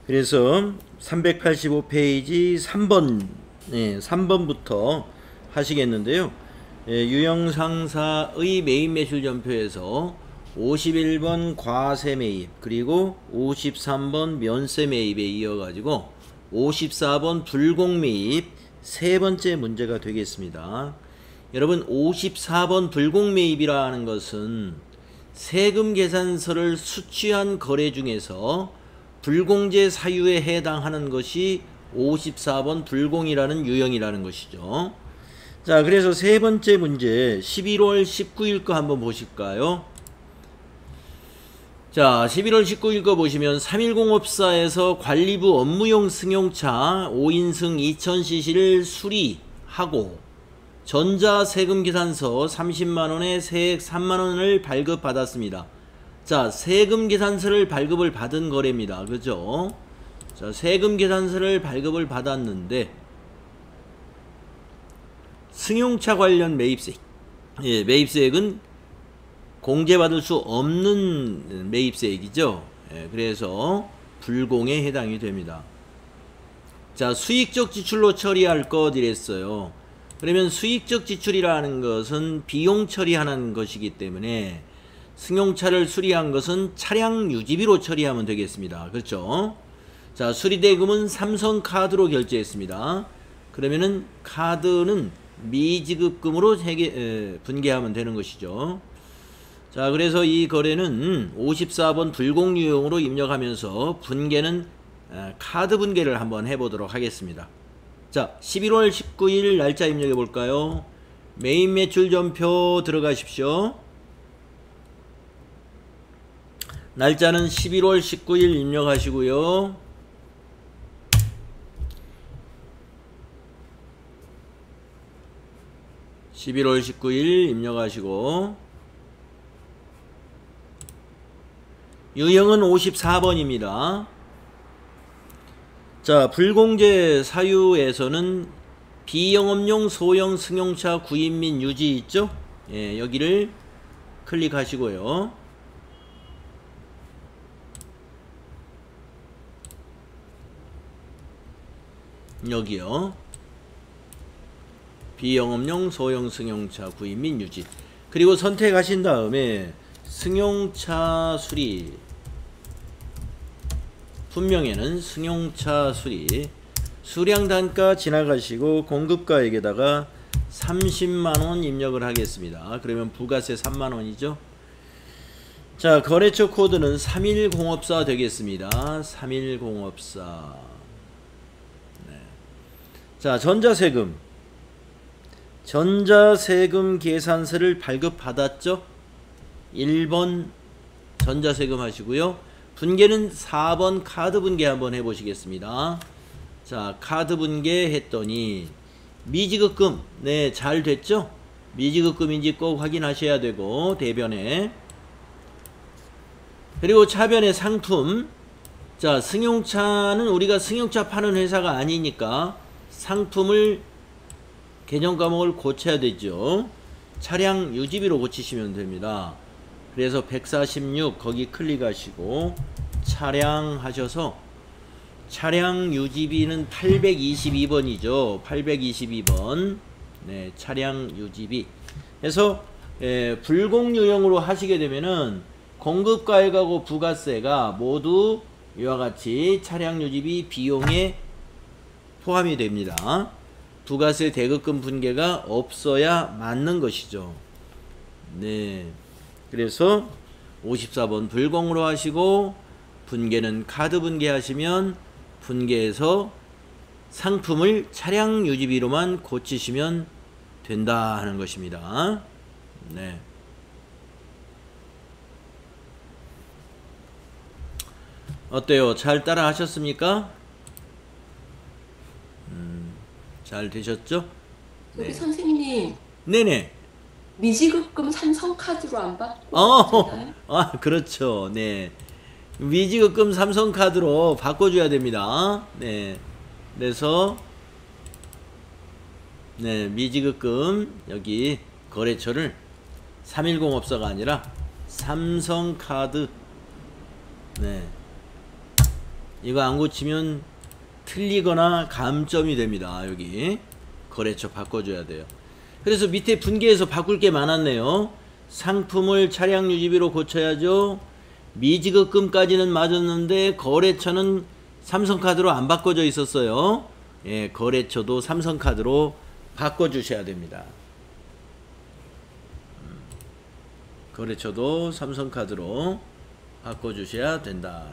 그래서 385페이지 3번, 3번부터 하시겠는데요. 유형상사의 매입 매출 전표에서 51번 과세 매입, 그리고 53번 면세 매입에 이어가지고 54번 불공 매입 세 번째 문제가 되겠습니다. 여러분, 54번 불공 매입이라는 것은 세금 계산서를 수취한 거래 중에서 불공제 사유에 해당하는 것이 54번 불공이라는 유형이라는 것이죠. 자, 그래서 세 번째 문제 11월 19일 거 한번 보실까요? 자, 11월 19일 거 보시면 310업사에서 관리부 업무용 승용차 5인승 2000cc를 수리하고 전자세금 계산서 30만원에 세액 3만원을 발급받았습니다. 자, 세금 계산서를 발급을 받은 거래입니다. 그죠? 자, 세금 계산서를 발급을 받았는데 승용차 관련 매입세액, 매입세액은 공제받을 수 없는 매입세액이죠. 그래서 불공에 해당이 됩니다. 자, 수익적 지출로 처리할 것 이랬어요. 그러면 수익적 지출이라는 것은 비용 처리하는 것이기 때문에 승용차를 수리한 것은 차량 유지비로 처리하면 되겠습니다. 그렇죠? 자, 수리대금은 삼성카드로 결제했습니다. 그러면은 카드는 미지급금으로 분개하면 되는 것이죠. 자, 그래서 이 거래는 54번 불공유형으로 입력하면서 분개는 카드 분개를 한번 해보도록 하겠습니다. 자, 11월 19일 날짜 입력해 볼까요? 매입 매출 전표 들어가십시오. 날짜는 11월 19일 입력하시고요. (11월 19일) 입력하시고 유형은 54번입니다. 자, 불공제 사유에서는 비영업용 소형 승용차 구입 및 유지 있죠? 여기를 클릭하시고요. 여기요. 비영업용 소형 승용차 구입 및 유지. 그리고 선택하신 다음에 승용차 수리, 분명에는 승용차 수리, 수량 단가 지나가시고 공급가액에다가 30만원 입력을 하겠습니다. 그러면 부가세 3만원이죠. 자, 거래처 코드는 310업사 되겠습니다. 310업사. 자, 전자세금 계산서를 발급받았죠. 1번 전자세금 하시고요. 분개는 4번 카드 분개 한번 해보시겠습니다. 자, 카드 분개 했더니 미지급금, 네, 잘 됐죠? 미지급금인지 꼭 확인하셔야 되고, 대변에. 그리고 차변에 상품. 자, 승용차는 우리가 승용차 파는 회사가 아니니까 상품을 개념 과목을 고쳐야 되죠. 차량 유지비로 고치시면 됩니다. 그래서 146 거기 클릭하시고 차량 하셔서 차량 유지비는 822번이죠. 822번. 네, 차량 유지비. 그래서 불공유형으로 하시게 되면은 공급가액하고 부가세가 모두 이와 같이 차량 유지비 비용에 포함이 됩니다. 부가세 대급금 분개가 없어야 맞는 것이죠. 네. 그래서 54번 불공으로 하시고 분개는 카드 분개 하시면 분개해서 상품을 차량 유지비로만 고치시면 된다 하는 것입니다. 네. 어때요? 잘 따라 하셨습니까? 잘 되셨죠? 저기 네. 선생님, 네네. 미지급금 삼성카드로 안 받고 아, 그렇죠. 네. 미지급금 삼성카드로 바꿔줘야 됩니다. 네. 그래서, 네, 미지급금, 여기, 거래처를 310업사가 아니라 삼성카드, 네. 이거 안 고치면 틀리거나 감점이 됩니다. 여기 거래처 바꿔줘야 돼요. 그래서 밑에 분기에서 바꿀 게 많았네요. 상품을 차량 유지비로 고쳐야죠. 미지급금까지는 맞았는데 거래처는 삼성카드로 안 바꿔져 있었어요. 예, 거래처도 삼성카드로 바꿔주셔야 됩니다. 거래처도 삼성카드로 바꿔주셔야 된다.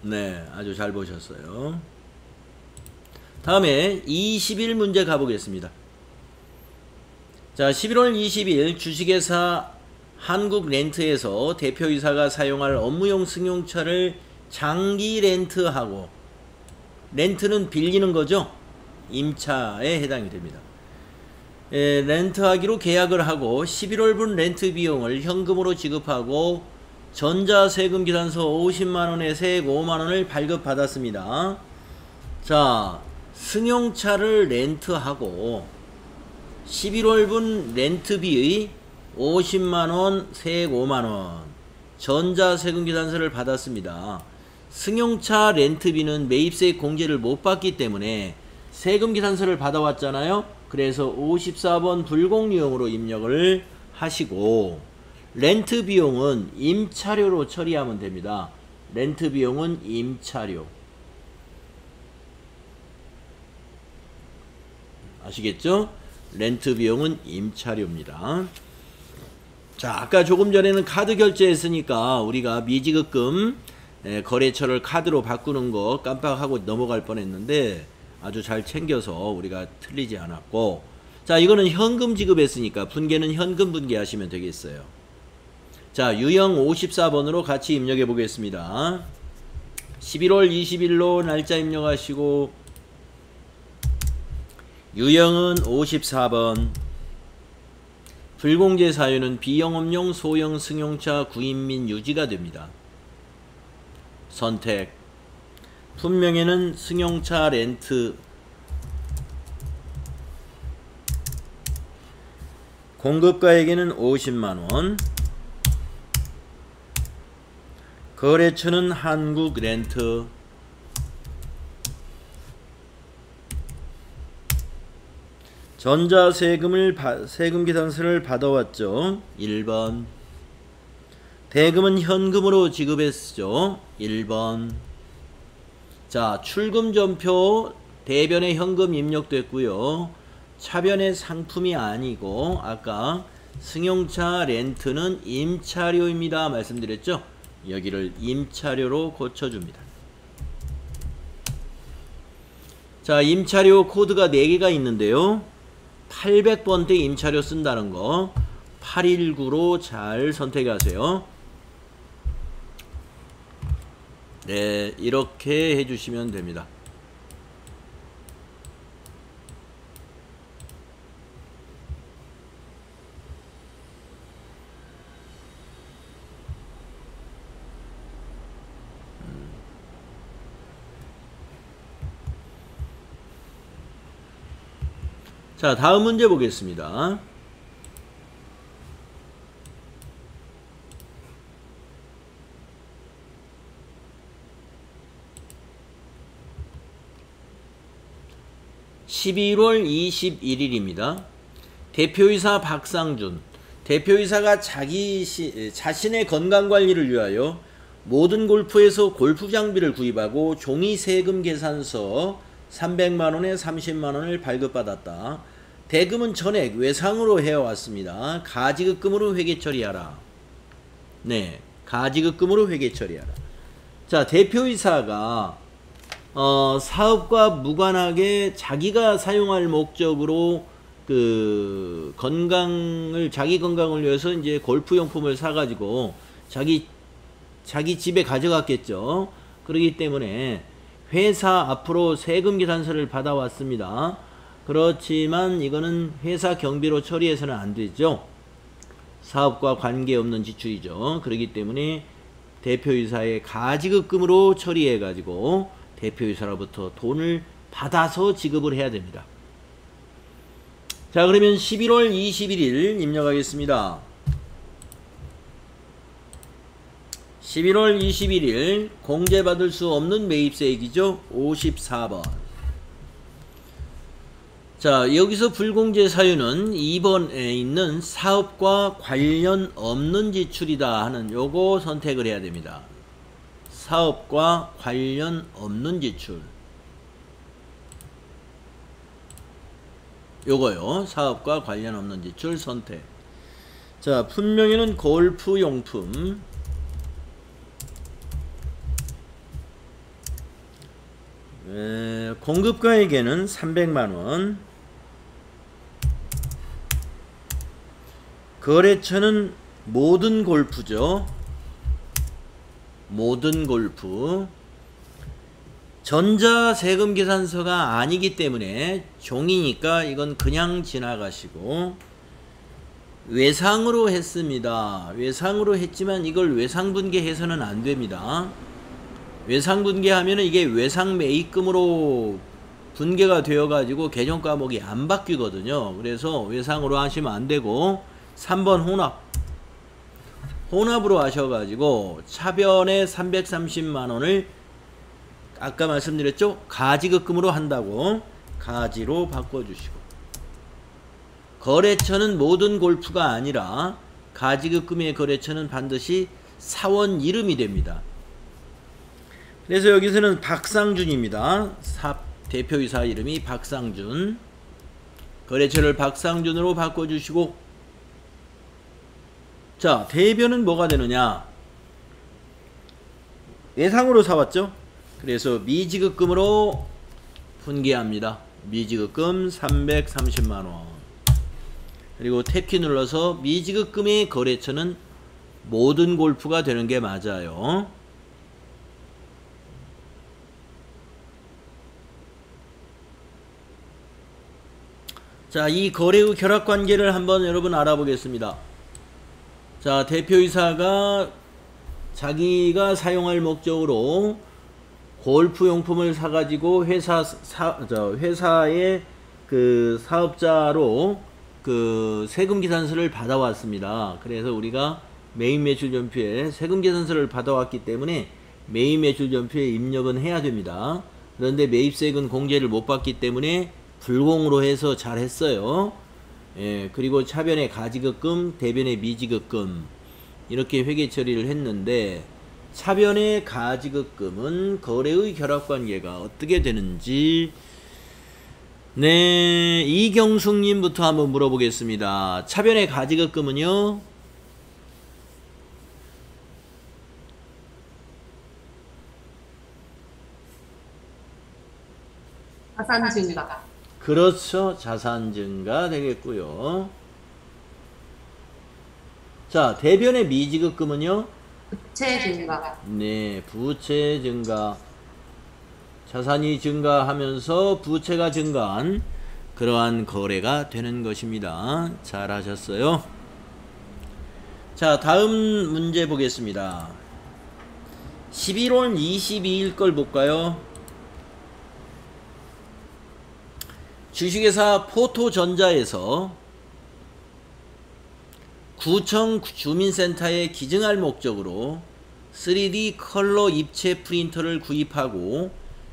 네, 아주 잘 보셨어요. 다음에 20일 문제 가보겠습니다. 자, 11월 20일 주식회사 한국렌트에서 대표이사가 사용할 업무용 승용차를 장기 렌트하고, 렌트는 빌리는 거죠. 임차에 해당이 됩니다. 렌트하기로 계약을 하고 11월분 렌트 비용을 현금으로 지급하고 전자세금 기산서 50만원에 세액 5만원을 발급받았습니다. 자, 승용차를 렌트하고 11월분 렌트비의 50만원, 세액 5만원, 전자세금 기산서를 받았습니다. 승용차 렌트비는 매입세액 공제를 못 받기 때문에 세금 기산서를 받아왔잖아요. 그래서 54번 불공유형으로 입력을 하시고, 렌트 비용은 임차료로 처리하면 됩니다. 렌트 비용은 임차료. 아시겠죠? 렌트 비용은 임차료입니다. 자, 아까 조금 전에는 카드 결제했으니까 우리가 미지급금 거래처를 카드로 바꾸는 거 깜빡하고 넘어갈 뻔했는데 아주 잘 챙겨서 우리가 틀리지 않았고, 자, 이거는 현금 지급했으니까 분계는 현금 분계하시면 되겠어요. 자, 유형 54번으로 같이 입력해 보겠습니다. 11월 20일로 날짜 입력하시고, 유형은 54번, 불공제 사유는 비영업용 소형 승용차 구입 및 유지가 됩니다. 선택. 품명에는 승용차 렌트, 공급가액에는 50만원, 거래처는 한국렌트, 전자세금을 세금 기산서를 받아왔죠. 1번. 대금은 현금으로 지급했죠. 1번. 자, 출금전표 대변에 현금 입력됐고요. 차변에 상품이 아니고 아까 승용차 렌트는 임차료입니다 말씀드렸죠. 여기를 임차료로 고쳐줍니다. 자, 임차료 코드가 4개가 있는데요. 800번대 임차료 쓴다는 거 819로 잘 선택하세요. 네, 이렇게 해주시면 됩니다. 자, 다음 문제 보겠습니다. (11월 21일입니다) 대표이사 박상준. 대표이사가 자신의 건강관리를 위하여 모든 골프에서 골프 장비를 구입하고 종이 세금 계산서 300만원에 30만원을 발급받았다. 대금은 전액 외상으로 해왔습니다. 가지급금으로 회계 처리하라. 네, 가지급금으로 회계 처리하라. 자, 대표이사가 사업과 무관하게 자기가 사용할 목적으로 자기 건강을 위해서 이제 골프용품을 사가지고 자기 집에 가져갔겠죠. 그렇기 때문에 회사 앞으로 세금 계산서를 받아왔습니다. 그렇지만 이거는 회사 경비로 처리해서는 안 되죠. 사업과 관계없는 지출이죠. 그렇기 때문에 대표이사의 가지급금으로 처리해 가지고 대표이사로부터 돈을 받아서 지급을 해야 됩니다. 자, 그러면 11월 21일 입력하겠습니다. 11월 21일 공제받을 수 없는 매입세액이죠. 54번. 자, 여기서 불공제 사유는 2번에 있는 사업과 관련 없는 지출이다 하는 요거 선택을 해야 됩니다. 사업과 관련 없는 지출. 요거요. 사업과 관련 없는 지출 선택. 자, 분명히는 골프용품. 공급가에게는 300만원. 거래처는 모든 골프죠. 모든 골프. 전자세금계산서가 아니기 때문에 종이니까 이건 그냥 지나가시고, 외상으로 했습니다. 외상으로 했지만 이걸 외상분계해서는 안 됩니다. 외상분계하면은 이게 외상매입금으로 분계가 되어 가지고 개정 과목이 안 바뀌거든요. 그래서 외상으로 하시면 안 되고 3번 혼합으로 하셔가지고 차변에 330만원을 아까 말씀드렸죠? 가지급금으로 한다고 가지로 바꿔주시고, 거래처는 모든 골프가 아니라 가지급금의 거래처는 반드시 사원 이름이 됩니다. 그래서 여기서는 박상준입니다. 대표이사 이름이 박상준. 거래처를 박상준으로 바꿔주시고, 자, 대변은 뭐가 되느냐? 예상으로 사왔죠? 그래서 미지급금으로 분계합니다. 미지급금 330만원. 그리고 탭키 눌러서 미지급금의 거래처는 모든 골프가 되는 게 맞아요. 자, 이 거래의 결합관계를 한번 여러분 알아보겠습니다. 자, 대표이사가 자기가 사용할 목적으로 골프용품을 사가지고 회사의 그 사업자로 그 세금계산서를 받아왔습니다. 그래서 우리가 매입매출전표에 세금계산서를 받아왔기 때문에 매입매출전표에 입력은 해야 됩니다. 그런데 매입세액은 공제를 못 받기 때문에 불공으로 해서 잘 했어요. 예, 그리고 차변에 가지급금, 대변에 미지급금 이렇게 회계 처리를 했는데, 차변의 가지급금은 거래의 결합관계가 어떻게 되는지, 네, 이경숙님부터 한번 물어보겠습니다. 차변의 가지급금은요? 자산 증가. 그렇죠. 자산 증가 되겠고요. 자, 대변의 미지급금은요? 부채 증가. 네, 부채 증가. 자산이 증가하면서 부채가 증가한 그러한 거래가 되는 것입니다. 잘 하셨어요. 자, 다음 문제 보겠습니다. 11월 22일 걸 볼까요? 주식회사 포토전자에서 구청 주민센터에 기증할 목적으로 3D 컬러 입체 프린터를 구입하고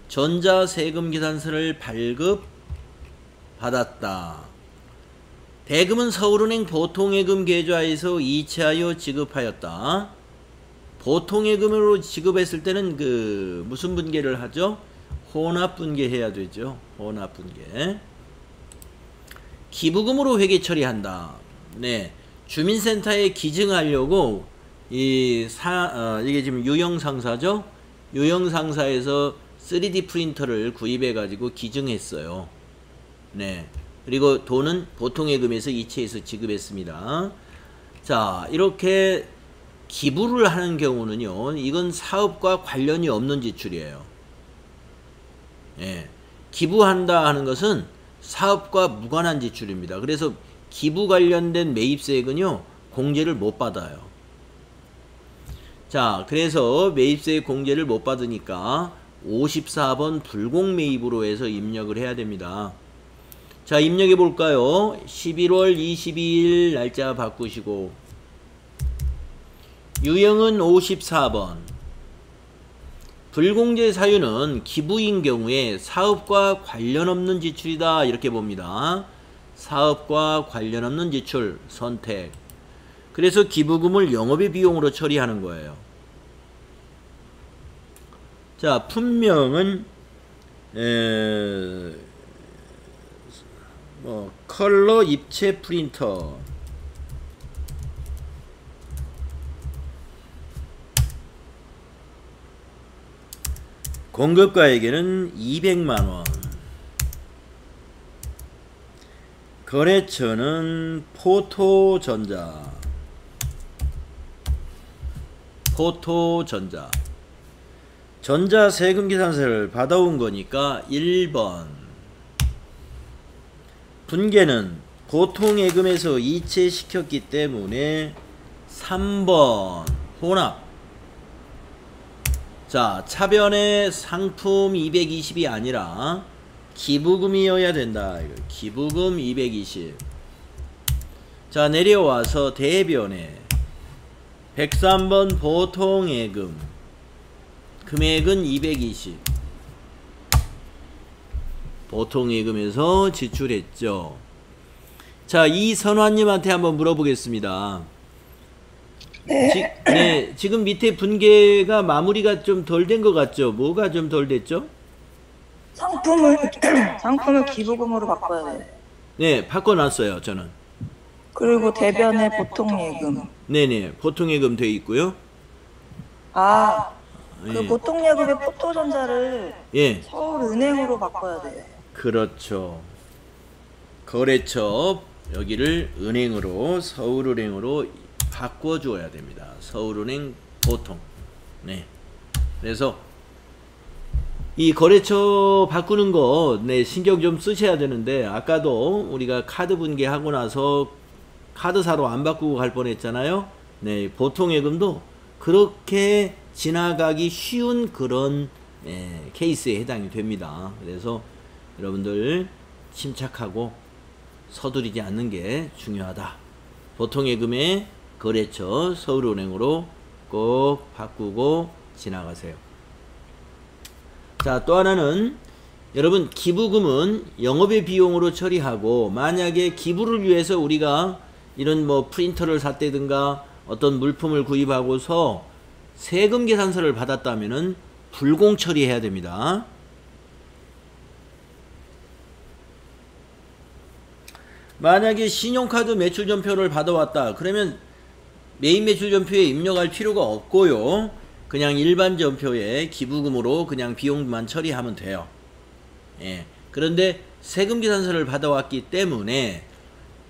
전자세금계산서를 발급받았다. 대금은 서울은행 보통예금 계좌에서 이체하여 지급하였다. 보통예금으로 지급했을 때는 그 무슨 분계를 하죠? 혼합분계 해야 되죠. 혼합분계. 기부금으로 회계 처리한다. 네, 주민센터에 기증하려고 이게 지금 유형상사죠. 유형상사에서 3D 프린터를 구입해 가지고 기증했어요. 네, 그리고 돈은 보통예금에서 이체해서 지급했습니다. 자, 이렇게 기부를 하는 경우는요, 이건 사업과 관련이 없는 지출이에요. 예, 기부한다 하는 것은 사업과 무관한 지출입니다. 그래서 기부 관련된 매입세액은요, 공제를 못 받아요. 자, 그래서 매입세액 공제를 못 받으니까 54번 불공 매입으로 해서 입력을 해야 됩니다. 자, 입력해 볼까요? 11월 22일 날짜 바꾸시고 유형은 54번. 불공제 사유는 기부인 경우에 사업과 관련 없는 지출이다 이렇게 봅니다. 사업과 관련 없는 지출 선택. 그래서 기부금을 영업의 비용으로 처리하는 거예요. 자, 품명은 컬러 입체 프린터. 공급가에게는 200만원. 거래처는 포토전자. 전자세금계산서를 받아온 거니까 1번. 분계는 보통예금에서 이체시켰기 때문에 3번. 혼합. 자, 차변에 상품 220이 아니라 기부금이어야 된다. 기부금 220. 자, 내려와서 대변에 103번 보통예금. 금액은 220. 보통예금에서 지출했죠. 자, 이선화님한테 한번 물어보겠습니다. 네, 지금 밑에 분계가 마무리가 좀 덜 된 것 같죠? 뭐가 좀 덜 됐죠? 상품을 기부금으로 바꿔야 돼. 네, 바꿔놨어요, 저는. 그리고 대변에 보통예금. 네네, 보통예금 돼 있고요. 그 예. 보통예금의 포토전자를 예, 서울은행으로 바꿔야 돼. 그렇죠. 거래처 여기를 은행으로, 서울은행으로 바꿔주어야 됩니다. 서울은행 보통. 네. 그래서 이 거래처 바꾸는 거, 네, 신경 좀 쓰셔야 되는데, 아까도 우리가 카드 분개하고 나서 카드사로 안 바꾸고 갈 뻔했잖아요. 네, 보통예금도 그렇게 지나가기 쉬운 그런 케이스에 해당이 됩니다. 그래서 여러분들 침착하고 서두르지 않는 게 중요하다. 보통예금의 거래처 서울은행으로 꼭 바꾸고 지나가세요. 자, 또 하나는 여러분, 기부금은 영업의 비용으로 처리하고, 만약에 기부를 위해서 우리가 이런 뭐 프린터를 샀다든가 어떤 물품을 구입하고서 세금 계산서를 받았다면은 불공 처리해야 됩니다. 만약에 신용카드 매출전표를 받아왔다 그러면 메인 매출전표에 입력할 필요가 없고요, 그냥 일반 전표에 기부금으로 그냥 비용만 처리하면 돼요. 예. 그런데 세금 계산서를 받아왔기 때문에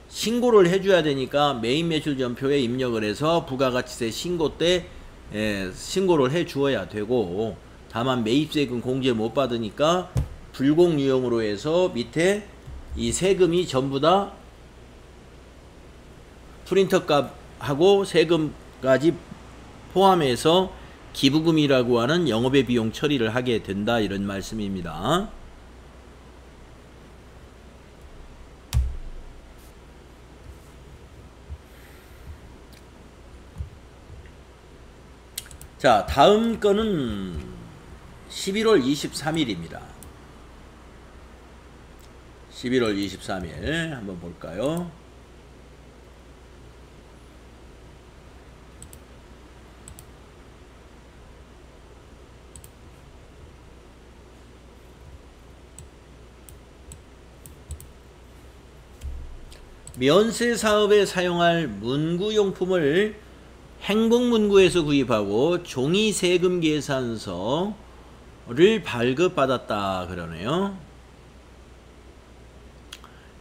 신고를 해줘야 되니까 메인 매출전표에 입력을 해서 부가가치세 신고 때 신고를 해 주어야 되고, 다만 매입세금 공제 못 받으니까 불공 유형으로 해서 밑에 이 세금이 전부 다 프린터 값하고 세금까지 포함해서 기부금이라고 하는 영업의 비용 처리를 하게 된다, 이런 말씀입니다. 자, 다음 거는 11월 23일입니다. 11월 23일 한번 볼까요? 면세 사업에 사용할 문구용품을 행복문구에서 구입하고 종이 세금 계산서를 발급받았다 그러네요.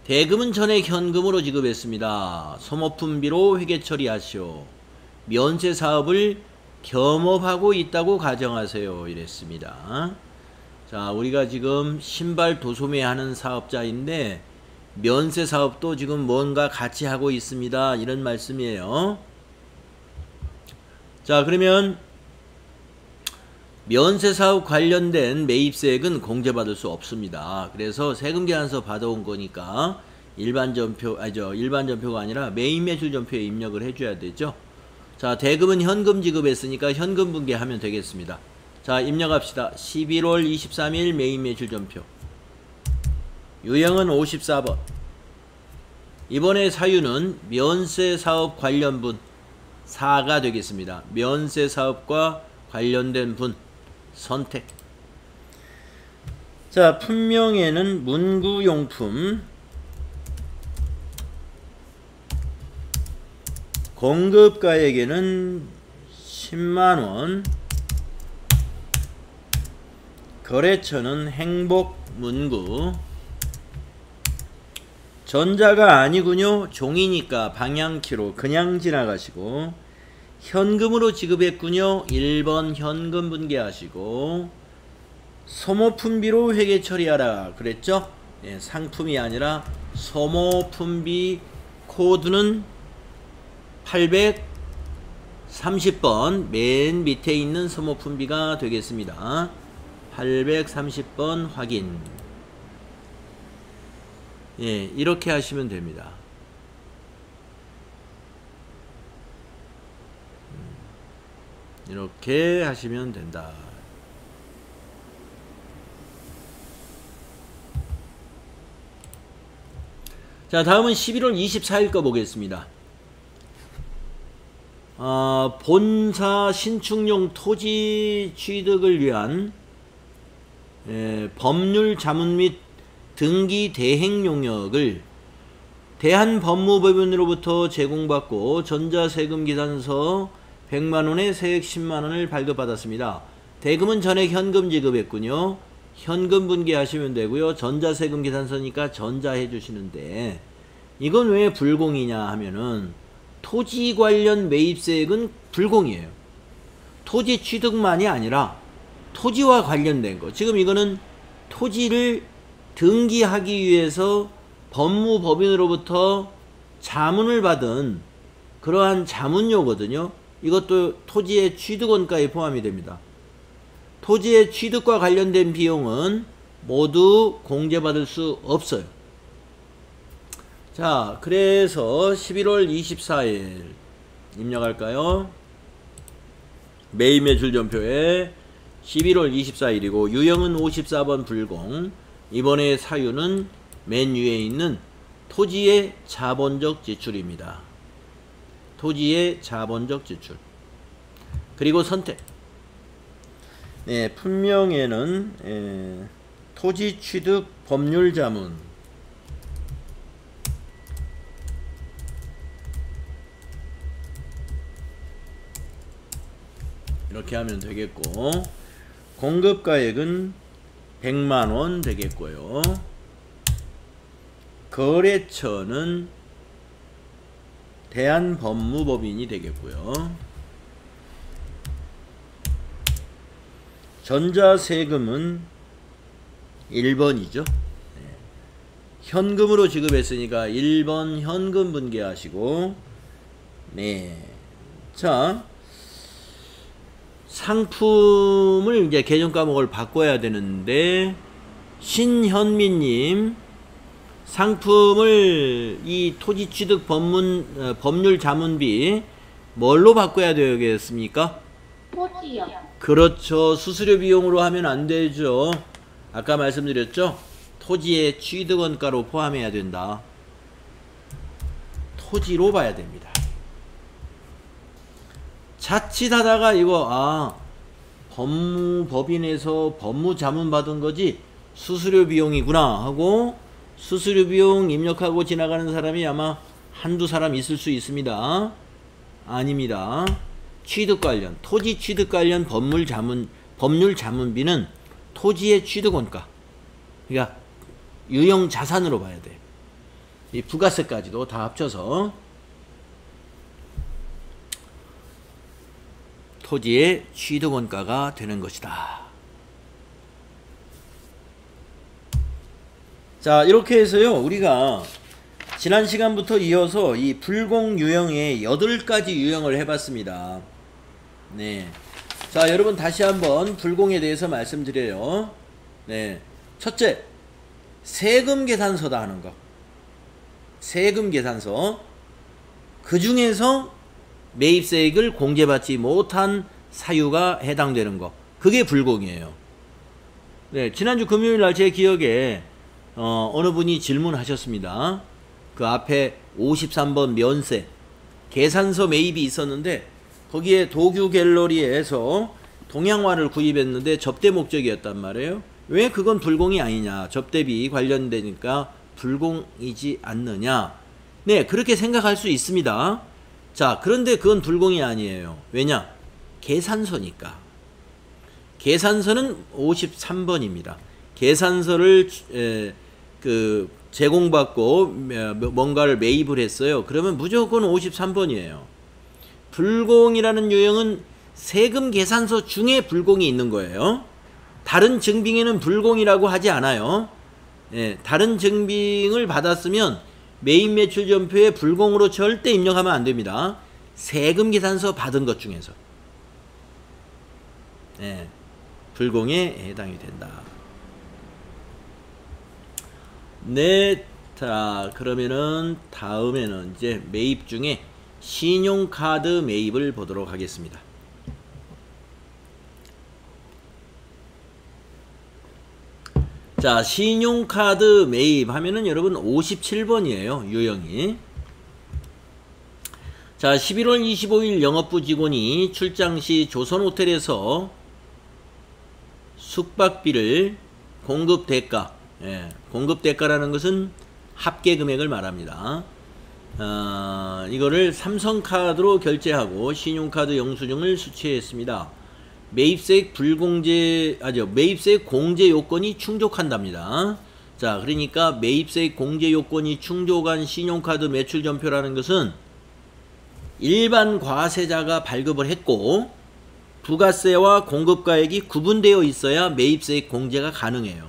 대금은 전액 현금으로 지급했습니다. 소모품비로 회계 처리하시오. 면세 사업을 겸업하고 있다고 가정하세요. 이랬습니다. 자, 우리가 지금 신발 도소매 하는 사업자인데 면세 사업도 지금 뭔가 같이 하고 있습니다, 이런 말씀이에요. 자, 그러면 면세 사업 관련된 매입세액은 공제받을 수 없습니다. 그래서 세금 계산서 받아온 거니까 일반 전표가 아니라 매입 매출 전표에 입력을 해줘야 되죠. 자, 대금은 현금 지급했으니까 현금 분계하면 되겠습니다. 자, 입력합시다. 11월 23일 매입 매출 전표. 유형은 54번. 이번에 사유는 면세 사업 관련분 4가 되겠습니다. 면세 사업과 관련된 분 선택. 자, 품명에는 문구용품, 공급가액에는 10만원, 거래처는 행복문구. 전자가 아니군요. 종이니까 방향키로 그냥 지나가시고, 현금으로 지급했군요. 1번 현금 분계하시고, 소모품비로 회계 처리하라 그랬죠. 예, 상품이 아니라 소모품비. 코드는 830번 맨 밑에 있는 소모품비가 되겠습니다. 830번 확인. 예, 이렇게 하시면 됩니다. 이렇게 하시면 된다. 자, 다음은 11월 24일 거 보겠습니다. 본사 신축용 토지 취득을 위한 법률 자문 및 등기 대행 용역을 대한법무법인으로부터 제공받고 전자세금 기산서 100만원에 세액 10만원을 발급받았습니다. 대금은 전액 현금 지급했군요. 현금 분계하시면 되고요. 전자세금 계산서니까 전자해 주시는데, 이건 왜 불공이냐 하면은 토지 관련 매입세액은 불공이에요. 토지 취득만이 아니라 토지와 관련된 거. 지금 이거는 토지를 등기하기 위해서 법무법인으로부터 자문을 받은 그러한 자문료거든요. 이것도 토지의 취득원가에 포함이 됩니다. 토지의 취득과 관련된 비용은 모두 공제받을 수 없어요. 자, 그래서 11월 24일 입력할까요? 매입 매출 전표에 11월 24일이고 유형은 54번 불공. 이번에 사유는 맨 위에 있는 토지의 자본적 지출입니다. 토지의 자본적 지출. 그리고 선택. 네, 품명에는 토지 취득 법률 자문, 이렇게 하면 되겠고, 공급가액은 100만원 되겠고요. 거래처는 대한법무법인이 되겠고요. 전자세금은 1번이죠. 현금으로 지급했으니까 1번 현금 분계하시고, 네. 자, 상품을 이제 계정 과목을 바꿔야 되는데, 신현미님, 상품을 이 토지 취득 법률 자문비 뭘로 바꿔야 되겠습니까? 토지요. 그렇죠. 수수료 비용으로 하면 안 되죠. 아까 말씀드렸죠. 토지의 취득원가로 포함해야 된다. 토지로 봐야 됩니다. 자칫하다가 이거 법무법인에서 법무자문 받은 거지 수수료 비용이구나 하고 수수료 비용 입력하고 지나가는 사람이 아마 한두 사람 있을 수 있습니다. 아닙니다. 취득 관련, 토지 취득 관련 법률 자문비는 토지의 취득원가, 그러니까 유형 자산으로 봐야 돼. 이 부가세까지도 다 합쳐서 토지의 취득원가가 되는 것이다. 자, 이렇게 해서요, 우리가 지난 시간부터 이어서 이 불공 유형의 8가지 유형을 해봤습니다. 네. 자, 여러분 다시 한번 불공에 대해서 말씀드려요. 네. 첫째, 세금 계산서다 하는 거. 세금 계산서. 그 중에서 매입세액을 공제받지 못한 사유가 해당되는 거. 그게 불공이에요. 네, 지난주 금요일 날 제 기억에 어느 분이 질문하셨습니다. 그 앞에 53번 면세 계산서 매입이 있었는데 거기에 도규 갤러리에서 동양화를 구입했는데 접대 목적이었단 말이에요. 왜 그건 불공이 아니냐, 접대비 관련되니까 불공이지 않느냐. 네, 그렇게 생각할 수 있습니다. 자, 그런데 그건 불공이 아니에요. 왜냐? 계산서니까. 계산서는 53번입니다. 계산서를 제공받고 뭔가를 매입을 했어요. 그러면 무조건 53번이에요. 불공이라는 유형은 세금 계산서 중에 불공이 있는 거예요. 다른 증빙에는 불공이라고 하지 않아요. 예, 다른 증빙을 받았으면 매입 매출 전표에 불공으로 절대 입력하면 안 됩니다. 세금 계산서 받은 것 중에서. 예, 불공에 해당이 된다. 네, 자, 그러면은 다음에는 이제 매입 중에 신용카드 매입을 보도록 하겠습니다. 자, 신용카드 매입 하면은 여러분 57번이에요. 유형이. 자, 11월 25일 영업부 직원이 출장 시 조선호텔에서 숙박비를 공급 대가, 공급 대가라는 것은 합계 금액을 말합니다. 이거를 삼성카드로 결제하고 신용카드 영수증을 수취했습니다. 매입세액 매입세액 공제 요건이 충족한답니다. 자, 그러니까 매입세액 공제 요건이 충족한 신용카드 매출 전표라는 것은 일반 과세자가 발급을 했고 부가세와 공급가액이 구분되어 있어야 매입세액 공제가 가능해요.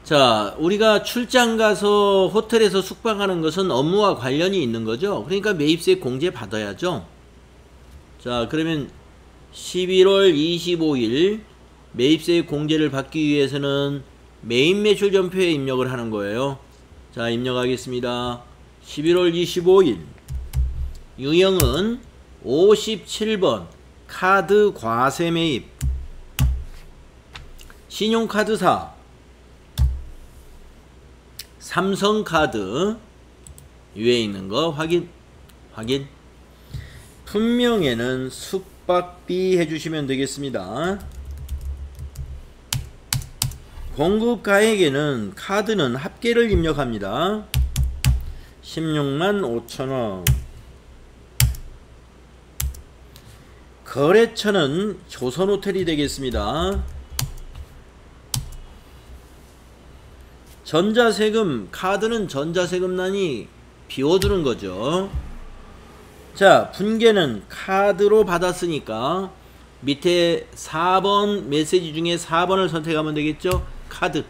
자, 우리가 출장 가서 호텔에서 숙박하는 것은 업무와 관련이 있는 거죠. 그러니까 매입세액 공제 받아야죠. 자, 그러면 11월 25일 매입세액 공제를 받기 위해서는 매입 매출 전표에 입력을 하는 거예요. 자, 입력하겠습니다. 11월 25일 유형은 57번 카드 과세 매입. 신용카드사 삼성카드 위에 있는 거 확인. 품명에는 숙박비 해주시면 되겠습니다. 공급가액에는 카드는 합계를 입력합니다. 16만 5천원. 거래처는 조선호텔이 되겠습니다. 전자세금, 카드는 전자세금란이 비워두는 거죠. 자, 분계는 카드로 받았으니까 밑에 4번 메시지 중에 4번을 선택하면 되겠죠. 카드.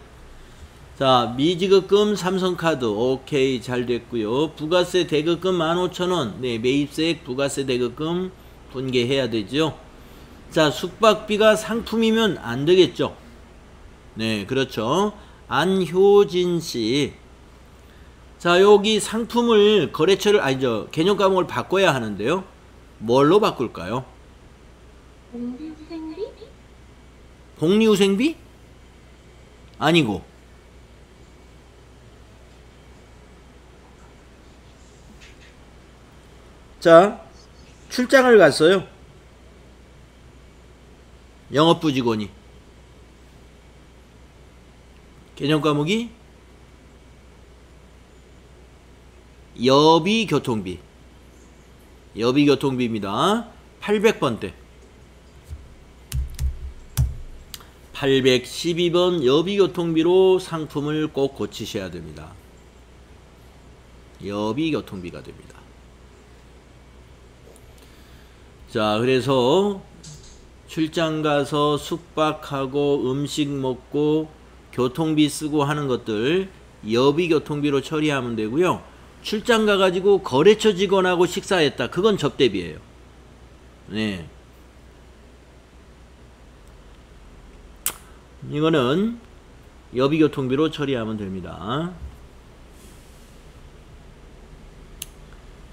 자, 미지급금 삼성카드. 오케이, 잘 됐고요. 부가세 대급금 15,000원. 네, 매입세액 부가세 대급금 분계해야 되죠. 자, 숙박비가 상품이면 안 되겠죠. 네, 그렇죠. 안효진씨. 자, 여기 상품을 거래처를 개념 과목을 바꿔야 하는데요. 뭘로 바꿀까요? 공유생비? 복리후생비? 아니고. 자, 출장을 갔어요. 영업부 직원이. 개념 과목이 여비교통비. 여비교통비입니다. 800번대. 812번 여비교통비로 상품을 꼭 고치셔야 됩니다. 여비교통비가 됩니다. 자, 그래서 출장 가서 숙박하고 음식 먹고 교통비 쓰고 하는 것들 여비교통비로 처리하면 되고요. 출장 가가지고 거래처 직원하고 식사했다. 그건 접대비예요. 네. 이거는 여비교통비로 처리하면 됩니다.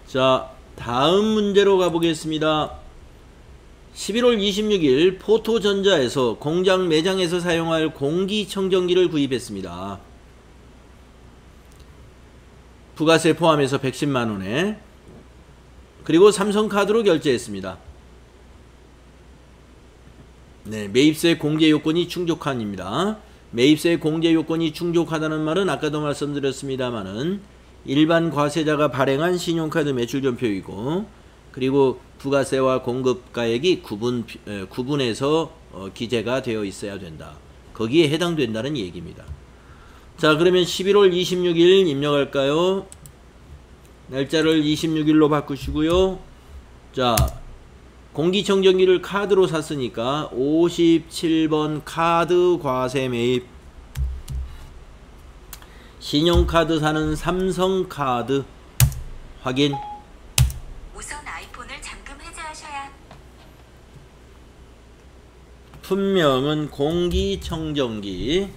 자, 다음 문제로 가보겠습니다. 11월 26일 포토전자에서 공장 매장에서 사용할 공기청정기를 구입했습니다. 부가세 포함해서 110만원에 그리고 삼성카드로 결제했습니다. 네, 매입세 공제 요건이 충족한입니다. 매입세 공제 요건이 충족하다는 말은 아까도 말씀드렸습니다만은 일반 과세자가 발행한 신용카드 매출전표이고 그리고 부가세와 공급가액이 구분해서 기재가 되어 있어야 된다. 거기에 해당된다는 얘기입니다. 자, 그러면 11월 26일 입력할까요? 날짜를 26일로 바꾸시고요. 자, 공기청정기를 카드로 샀으니까 57번 카드 과세 매입, 신용카드 사는 삼성카드 확인. 우선 아이폰을 잠금 해제하셔야. 품명은 공기청정기,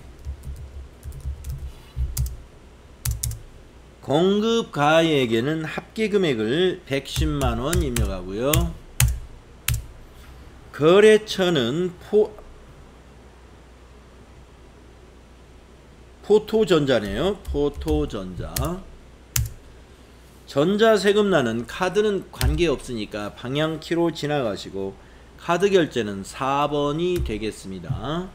공급가액에는 합계금액을 110만원 입력하고요. 거래처는 포토전자네요. 포토전자. 전자세금 나는 카드는 관계없으니까 방향키로 지나가시고 카드 결제는 4번이 되겠습니다.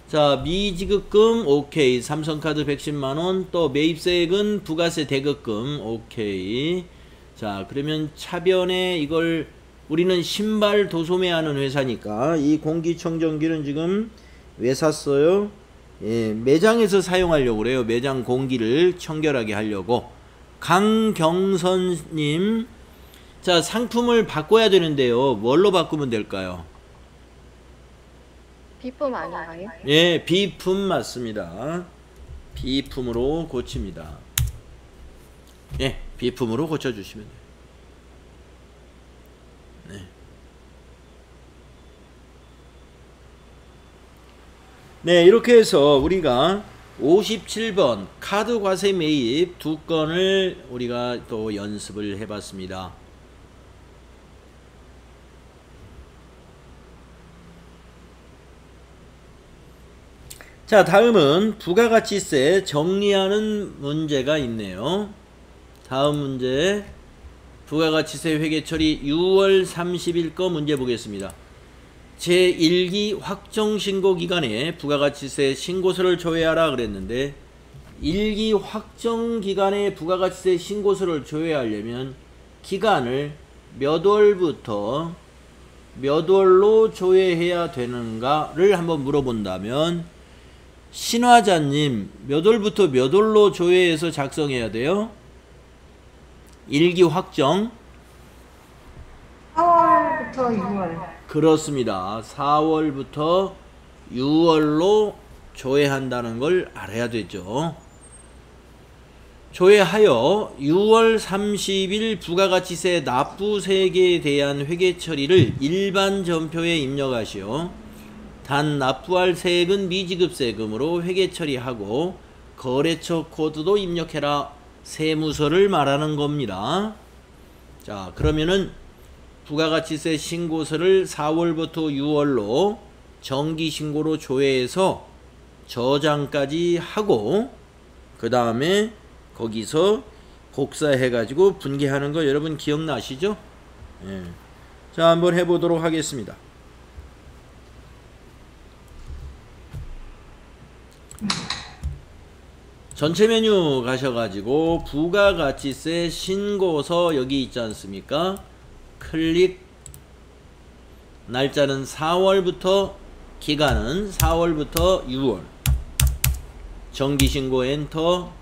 자, 미지급금 오케이. 삼성카드 110만원. 또 매입세액은 부가세 대급금 오케이. 자, 그러면 차변에 이걸 우리는 신발 도소매하는 회사니까 이 공기청정기는 지금 왜 샀어요? 예, 매장에서 사용하려고 그래요. 매장 공기를 청결하게 하려고. 강경선님, 자, 상품을 바꿔야 되는데요. 뭘로 바꾸면 될까요? 비품 아닌가요? 예, 비품 맞습니다. 비품으로 고칩니다. 예, 비품으로 고쳐주시면 돼요. 네. 네, 이렇게 해서 우리가 57번 카드 과세 매입 두 건을 우리가 또 연습을 해봤습니다. 자, 다음은 부가가치세 정리하는 문제가 있네요. 다음 문제, 부가가치세 회계처리 6월 30일 거 문제 보겠습니다. 제1기 확정신고 기간에 부가가치세 신고서를 조회하라 그랬는데 1기 확정 기간에 부가가치세 신고서를 조회하려면 기간을 몇 월부터 몇 월로 조회해야 되는가를 한번 물어본다면, 신화자님 몇 월부터 몇 월로 조회해서 작성해야 돼요? 1기 확정 4월부터 6월. 그렇습니다. 4월부터 6월로 조회한다는 걸 알아야 되죠. 조회하여 6월 30일 부가가치세 납부세액에 대한 회계처리를 일반 전표에 입력하시오. 단 납부할 세액은 미지급세금으로 회계처리하고 거래처 코드도 입력해라. 세무서를 말하는 겁니다. 자, 그러면은 부가가치세 신고서를 4월부터 6월로 정기신고로 조회해서 저장까지 하고 그 다음에 거기서 복사해가지고 분개하는 거 여러분 기억나시죠? 예. 자, 한번 해보도록 하겠습니다. 전체 메뉴 가셔가지고 부가가치세 신고서 여기 있지 않습니까? 클릭. 날짜는 4월부터, 기간은 4월부터 6월. 정기신고 엔터.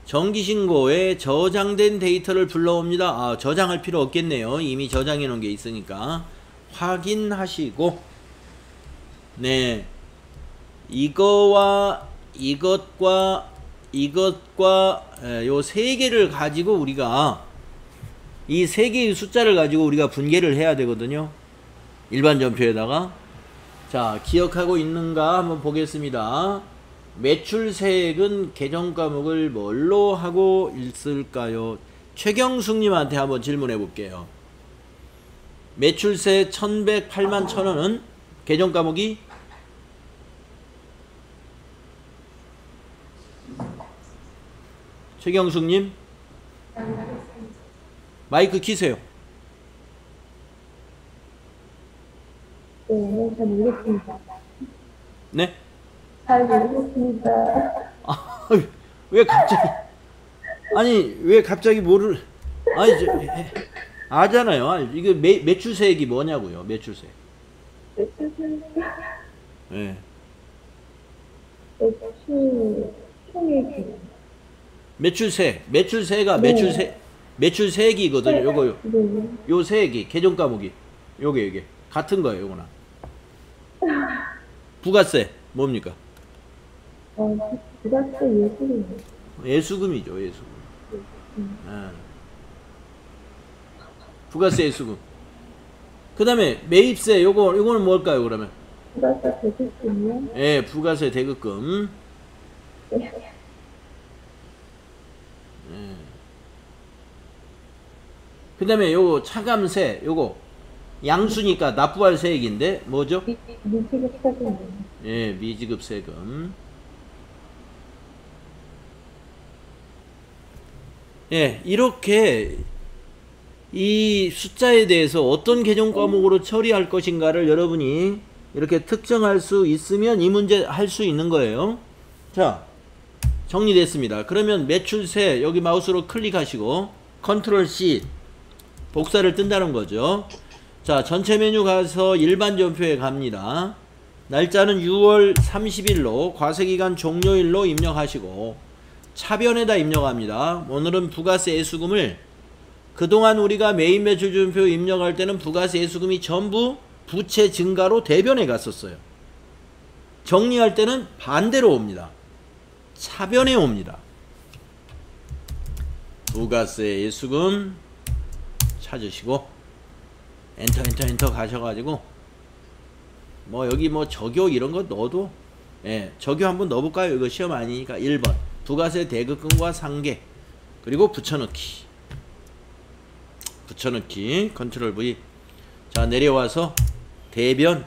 정기신고에 저장된 데이터를 불러옵니다. 아, 저장할 필요 없겠네요. 이미 저장해 놓은 게 있으니까 확인하시고, 네, 이거와 이것과 요 세 개를 가지고 우리가 이 세 개의 숫자를 가지고 우리가 분계를 해야 되거든요. 일반 전표에다가. 자, 기억하고 있는가 한번 보겠습니다. 매출세액은 계정 과목을 뭘로 하고 있을까요? 최경숙님한테 한번 질문해 볼게요. 매출세 1108만 1000원은 계정 과목이 최경숙님 마이크 키세요. 네, 잘 모르겠습니다. 네? 잘 모르겠습니다. 아, 왜 갑자기 아니 왜 갑자기 뭐를 아니 아잖아요. 아니, 이거 매출세액이 뭐냐고요. 매출세. 매출, 네. 매출, 총액이. 매출세가 네. 매출세액이거든요. 요거요. 네. 요 세액이 계정 과목이 요게 같은 거예요. 요거나. 부가세 뭡니까? 부가세 예술이요. 예수금이죠. 예수금. 부가세 예수금. 그 다음에 매입세 요거는 뭘까요? 그러면 부가세 대출금이요? 예, 부가세 대급금. 네. 그 다음에 요거 차감세 요거 양수니까 납부할 세액인데 뭐죠? 미지급 세금이요. 예, 미지급 세금. 예, 이렇게 이 숫자에 대해서 어떤 계정 과목으로 처리할 것인가를 여러분이 이렇게 특정할 수 있으면 이 문제 할 수 있는 거예요. 자, 정리됐습니다. 그러면 매출세 여기 마우스로 클릭하시고 컨트롤 C 복사를 뜬다는 거죠. 자, 전체 메뉴 가서 일반 전표에 갑니다. 날짜는 6월 30일로 과세기간 종료일로 입력하시고 차변에다 입력합니다. 오늘은 부가세 예수금을 그동안 우리가 메인 매출 전표 입력할 때는 부가세 예수금이 전부 부채 증가로 대변에 갔었어요. 정리할 때는 반대로 옵니다. 차변에 옵니다. 부가세 예수금 찾으시고 엔터 가셔가지고 뭐 여기 뭐 적요 이런 거 넣어도 예, 적요 한번 넣어볼까요? 이거 시험 아니니까 1번 부가세 대급금과 상계 그리고 붙여넣기 컨트롤 V. 자, 내려와서 대변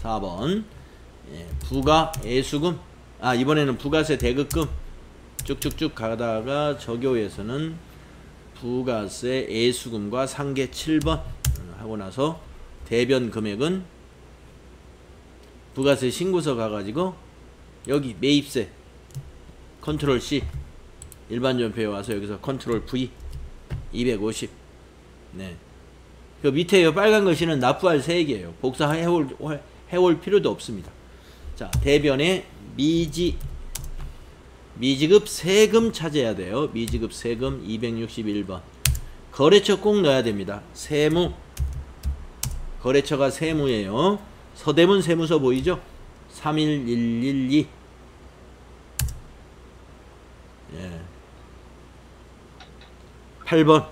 4번 예, 부가 예수금 이번에는 부가세 대급금 쭉쭉쭉 가다가 적요에서는 부가세 예수금과 상계 7번 하고 나서 대변 금액은 부가세 신고서 가가지고 여기 매입세 컨트롤 C 일반 전표에 와서 여기서 컨트롤 V 250 네. 그 밑에 요 빨간 것이는 납부할 세액이에요. 복사해올 필요도 없습니다. 자, 대변에 미지급 세금 찾아야 돼요. 미지급 세금 261번. 거래처 꼭 넣어야 됩니다. 세무. 거래처가 세무예요. 서대문 세무서 보이죠? 31112. 예. 8번.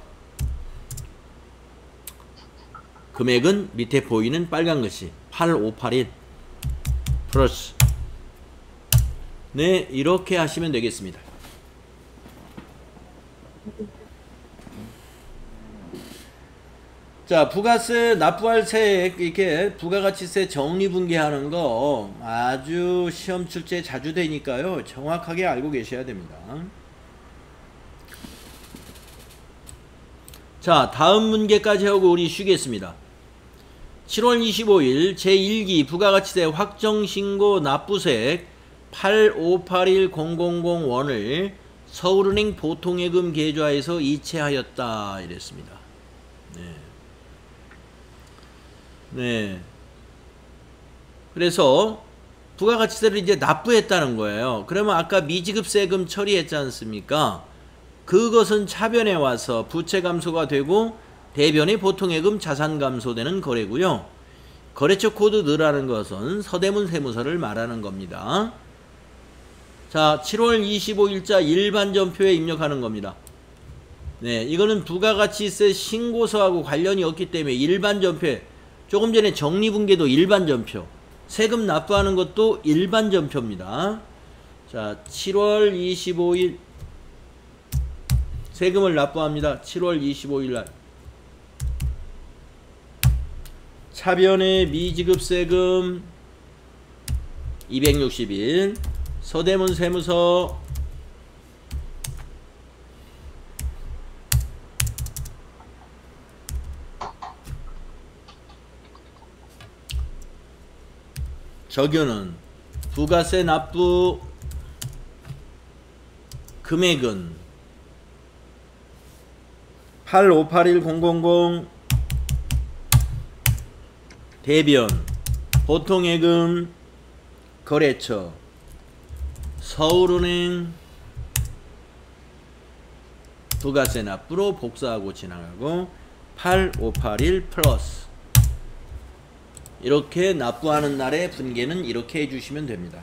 금액은 밑에 보이는 빨간 것이 8581 플러스. 네, 이렇게 하시면 되겠습니다. 자, 부가세 납부할 세액 이렇게 부가가치세 정리분계하는 거 아주 시험 출제 자주 되니까요. 정확하게 알고 계셔야 됩니다. 자, 다음 문제까지 하고 우리 쉬겠습니다. 7월 25일 제1기 부가가치세 확정신고 납부세액 8581000원을 서울은행 보통예금 계좌에서 이체하였다 이랬습니다. 네. 그래서 부가가치세를 이제 납부했다는 거예요. 그러면 아까 미지급 세금 처리했지 않습니까? 그것은 차변에 와서 부채 감소가 되고 대변에 보통예금 자산 감소되는 거래고요. 거래처 코드 넣으라는 것은 서대문 세무서를 말하는 겁니다. 자, 7월 25일자 일반 전표에 입력하는 겁니다. 네, 이거는 부가가치세 신고서하고 관련이 없기 때문에 일반 전표에, 조금 전에 정리분계도 일반 전표, 세금 납부하는 것도 일반 전표입니다. 자, 7월 25일 세금을 납부합니다. 7월 25일 날 차변의 미지급 세금 260일, 서대문 세무서 적용은 부가세 납부 금액은 8581000 대변 보통예금 거래처 서울은행 부가세 납부로 복사하고 지나가고 8581 플러스 이렇게 납부하는 날의 분계는 이렇게 해주시면 됩니다.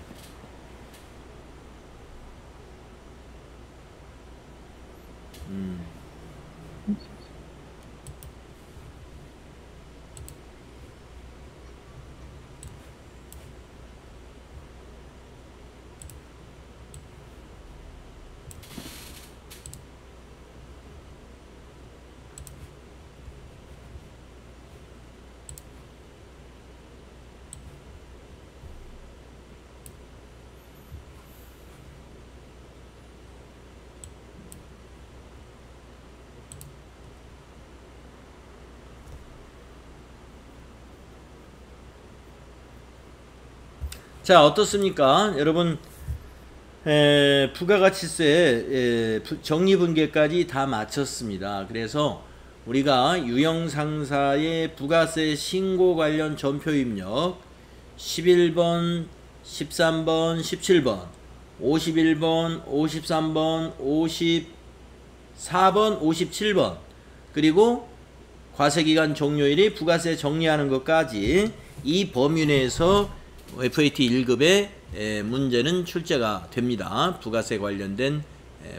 자, 어떻습니까? 여러분, 부가가치세 정리분계까지 다 마쳤습니다. 그래서 우리가 유형상사의 부가세 신고 관련 전표 입력 11번, 13번, 17번, 51번, 53번, 54번, 57번, 그리고 과세기간 종료일이 부가세 정리하는 것까지 이 범위 내에서 FAT 1급의 문제는 출제가 됩니다. 부가세 관련된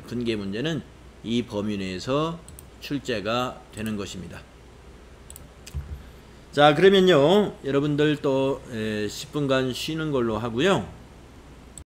분계 문제는 이 범위 내에서 출제가 되는 것입니다. 자, 그러면요, 여러분들 또 10분간 쉬는 걸로 하고요.